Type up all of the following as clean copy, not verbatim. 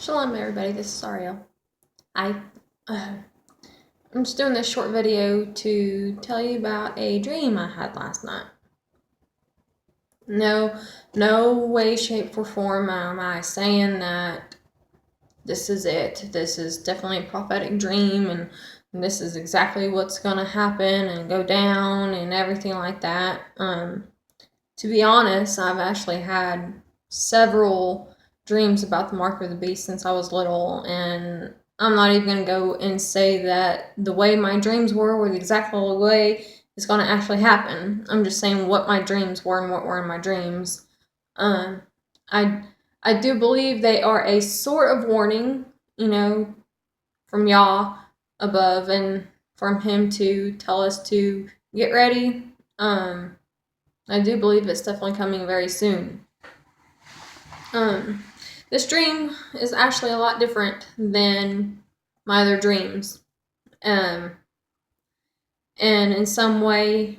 Shalom, everybody. This is Ari'el. I, uh, I'm just doing this short video to tell you about a dream I had last night. No way, shape, or form am I saying that this is it. This is definitely a prophetic dream, and this is exactly what's gonna happen and go down and everything like that. To be honest, I've actually had several dreams about the mark of the beast since I was little, and I'm not even going to go and say that the way my dreams were the exact way it's going to actually happen. I'm just saying what my dreams were and what were in my dreams. Um, I I do believe they are a sort of warning, from Yah above and from Him to tell us to get ready. I do believe it's definitely coming very soon. Um, this dream is actually a lot different than my other dreams. Um, and in some way,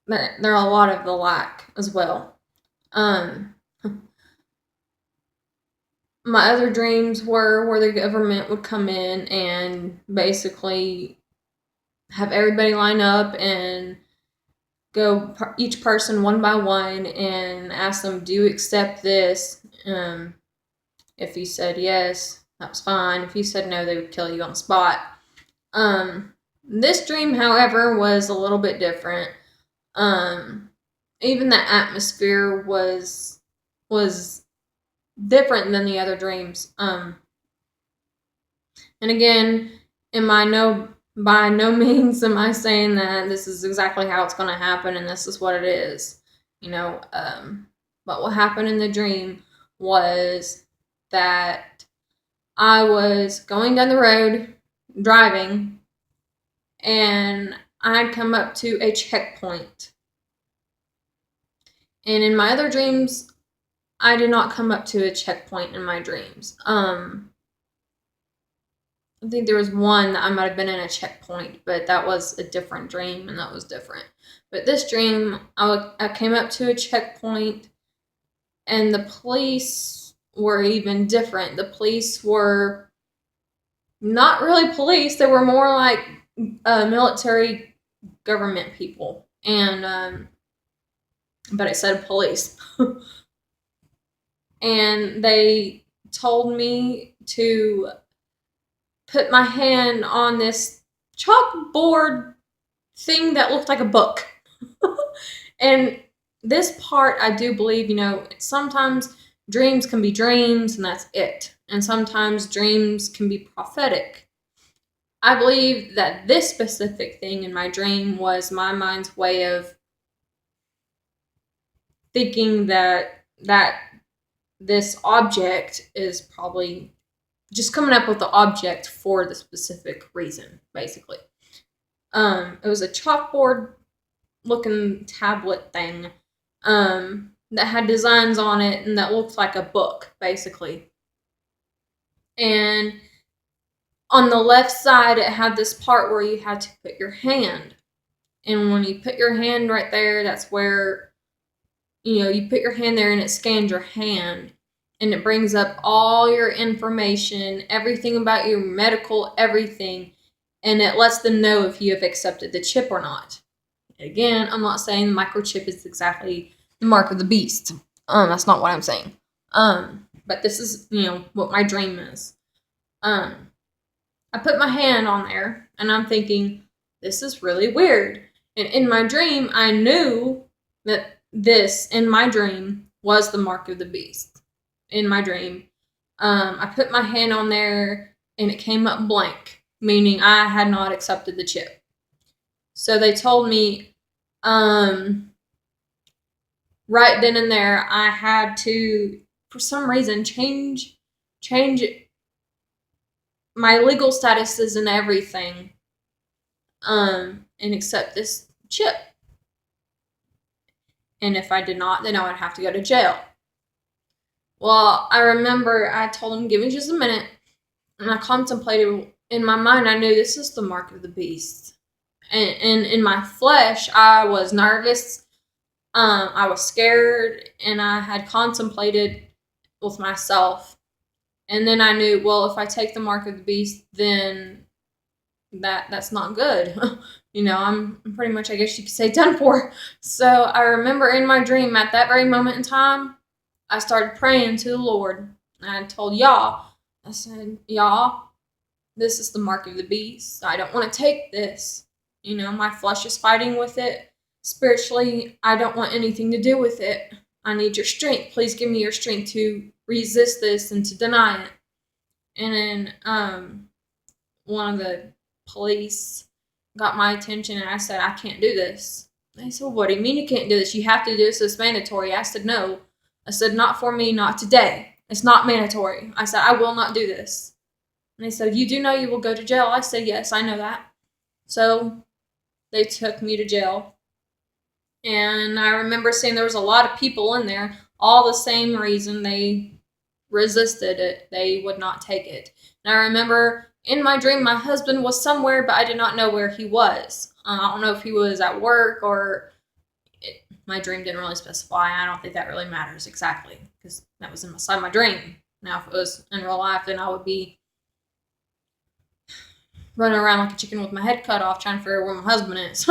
there are a lot of the lack as well. My other dreams were where the government would come in and basically have everybody line up and go each person one by one and ask them, do you accept this? If you said yes, that was fine. If you said no, they would kill you on the spot. This dream, however, was a little bit different. Even the atmosphere was different than the other dreams. And again, by no means am I saying that this is exactly how it's going to happen and this is what it is. But what happened in the dream was that I was going down the road driving and I'd come up to a checkpoint. And in my other dreams, I did not come up to a checkpoint in my dreams. I think there was one that I might have been in a checkpoint, but that was a different dream and that was different. But this dream, I came up to a checkpoint and the police were even different. The police were not really police, they were more like military government people. And, but it said police. And they told me to put my hand on this chalkboard thing that looked like a book. And this part, I do believe, sometimes dreams can be dreams and that's it. And sometimes dreams can be prophetic. I believe that this specific thing in my dream was my mind's way of thinking that this object is probably just coming up with the object for the specific reason, basically. It was a chalkboard looking tablet thing that had designs on it and that looked like a book, basically. And on the left side, it had this part where you had to put your hand. And when you put your hand right there, that's where, you put your hand there and it scans your hand. And it brings up all your information, everything about your medical, everything. And it lets them know if you have accepted the chip or not. Again, I'm not saying the microchip is exactly the mark of the beast. That's not what I'm saying. But this is, what my dream is. I put my hand on there, and I'm thinking, this is really weird. And in my dream, I knew that this, in my dream, was the mark of the beast. In my dream, I put my hand on there, and it came up blank, meaning I had not accepted the chip. So they told me, right then and there, I had to, for some reason, change my legal statuses and everything, and accept this chip. And if I did not, then I would have to go to jail. Well, I remember I told him, give me just a minute, and I contemplated in my mind. I knew this is the mark of the beast. And in my flesh, I was nervous. I was scared, and I had contemplated with myself, And then I knew, well, if I take the mark of the beast, then that's not good. I'm pretty much, I guess you could say, done for. So I remember in my dream at that very moment in time, I started praying to the Lord. And I told y'all, I said, y'all, this is the mark of the beast. I don't want to take this. My flesh is fighting with it. Spiritually, I don't want anything to do with it. I need your strength. Please give me your strength to resist this and to deny it. And then one of the police got my attention, and I said, I can't do this. They said, well, what do you mean you can't do this? You have to do this. It's mandatory. I said, no. I said, not for me, not today. It's not mandatory. I said, I will not do this. And they said, you do know you will go to jail? I said, yes, I know that. So they took me to jail. And I remember seeing there was a lot of people in there, all the same reason. They resisted it. They would not take it. And I remember in my dream, my husband was somewhere, but I did not know where he was. I don't know if he was at work or my dream didn't really specify. I don't think that really matters exactly because that was inside my dream. Now, if it was in real life, then I would be running around like a chicken with my head cut off trying to figure out where my husband is.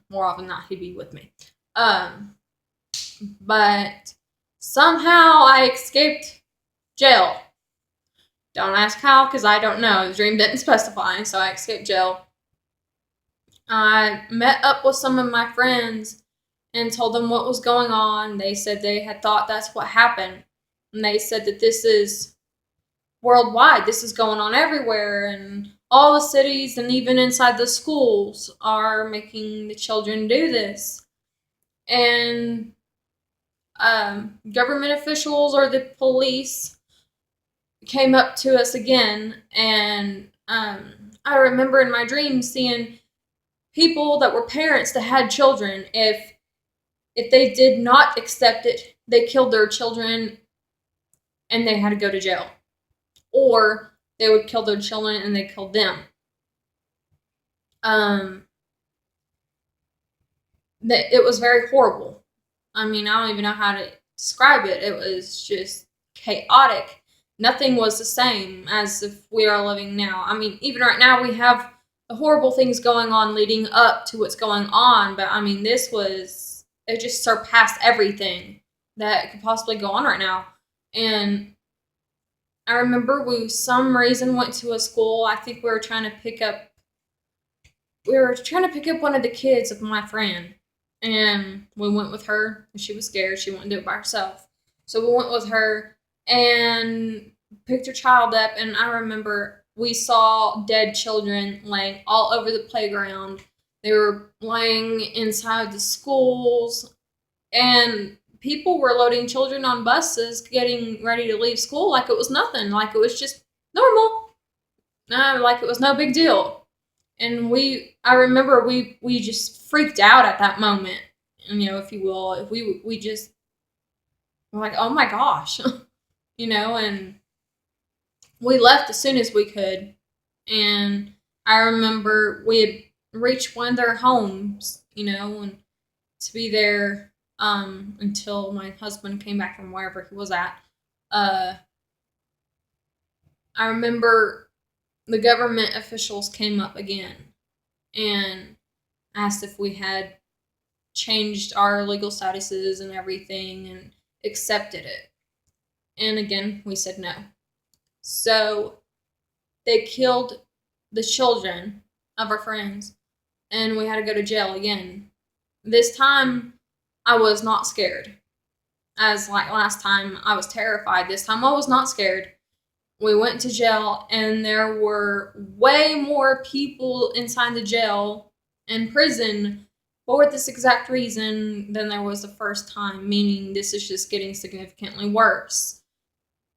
More often than not, he'd be with me. But somehow I escaped jail. Don't ask how, because I don't know. The dream didn't specify, so I escaped jail. I met up with some of my friends and told them what was going on. They said they had thought that's what happened. And they said that this is worldwide. This is going on everywhere. And all the cities and even inside the schools are making the children do this. And government officials or the police came up to us again, and I remember in my dream seeing people that were parents that had children. If they did not accept it, they killed their children and they had to go to jail, or they would kill their children and they killed them. That it was very horrible. I mean, I don't even know how to describe it. It was just chaotic. Nothing was the same as if we are living now. I mean, even right now we have the horrible things going on leading up to what's going on, but I mean, it just surpassed everything that could possibly go on right now. And I remember we, some reason, went to a school. I think we were trying to pick up one of the kids of my friend. And we went with her. She was scared. She wouldn't do it by herself. So we went with her and picked her child up. And I remember we saw dead children laying all over the playground. They were laying inside the schools. And people were loading children on buses, getting ready to leave school like it was nothing. Like it was just normal. Like it was no big deal. And I remember we just freaked out at that moment, if you will. If we just were like, oh my gosh, and we left as soon as we could. And I remember we had reached one of their homes, and to be there until my husband came back from wherever he was at. I remember the government officials came up again and asked if we had changed our legal statuses and everything and accepted it. And again, we said no. So they killed the children of our friends, and we had to go to jail again. This time, I was not scared. As like last time, I was terrified. This time, I was not scared. We went to jail, and there were way more people inside the jail and prison for this exact reason than there was the first time, meaning this is just getting significantly worse.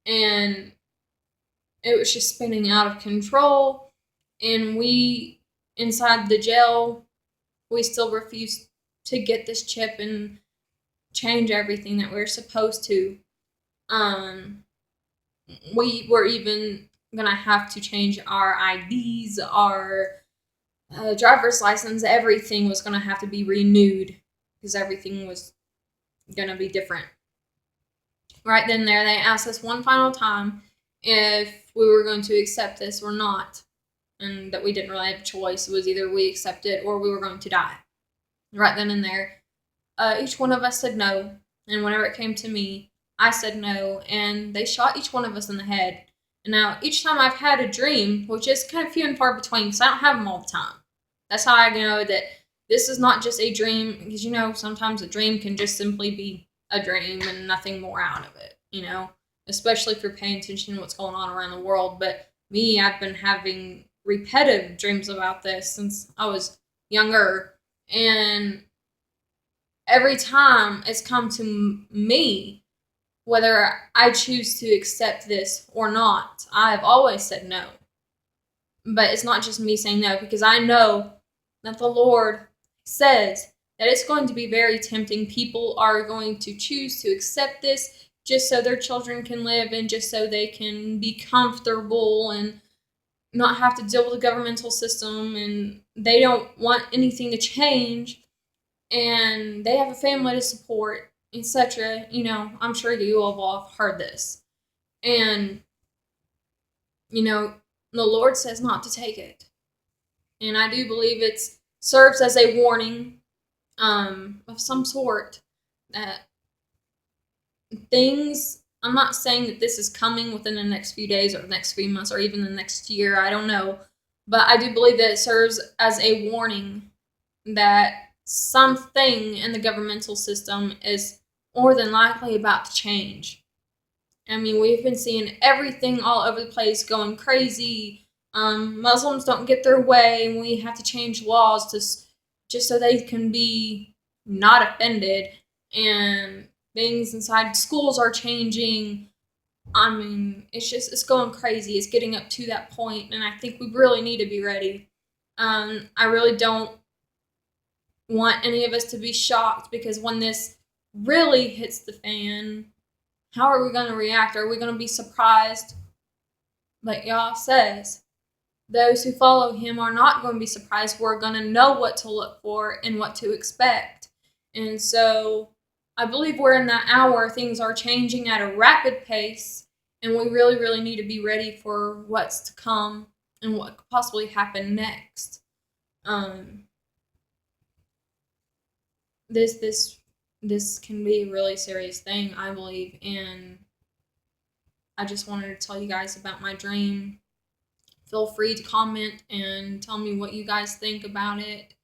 And it was just spinning out of control, and we, inside the jail, we still refused to get this chip and change everything that we were supposed to. We were even gonna have to change our IDs, our driver's license. Everything was gonna have to be renewed because everything was gonna be different. Right then and there, they asked us one final time if we were going to accept this or not, and that we didn't really have a choice. It was either we accept it or we were going to die. Right then and there, each one of us said no, and whenever it came to me, I said no, and they shot each one of us in the head. And now, each time I've had a dream, which is kind of few and far between because I don't have them all the time, that's how I know that this is not just a dream, because sometimes a dream can just simply be a dream and nothing more out of it, especially if you're paying attention to what's going on around the world. But me, I've been having repetitive dreams about this since I was younger, and every time it's come to me, whether I choose to accept this or not, I have always said no. But it's not just me saying no, because I know that the Lord says that it's going to be very tempting. People are going to choose to accept this just so their children can live and just so they can be comfortable and not have to deal with the governmental system, and they don't want anything to change, and they have a family to support, etc. I'm sure you all have heard this. And, the Lord says not to take it. And I do believe it serves as a warning of some sort that things, I'm not saying that this is coming within the next few days or the next few months or even the next year, I don't know. But I do believe that it serves as a warning that something in the governmental system is more than likely about to change. I mean, we've been seeing everything all over the place going crazy. Muslims don't get their way, and we have to change laws just so they can be not offended. And things inside schools are changing. I mean, it's going crazy. It's getting up to that point, and I think we really need to be ready. I really don't want any of us to be shocked, because when this really hits the fan, how are we going to react? Are we going to be surprised? Like Yah says, those who follow him are not going to be surprised. We're going to know what to look for and what to expect. And so I believe we're in that hour. Things are changing at a rapid pace, and we really, really need to be ready for what's to come and what could possibly happen next. This can be a really serious thing, I believe, and I just wanted to tell you guys about my dream. Feel free to comment and tell me what you guys think about it,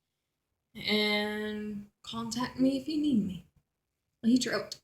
and contact me if you need me. He wrote.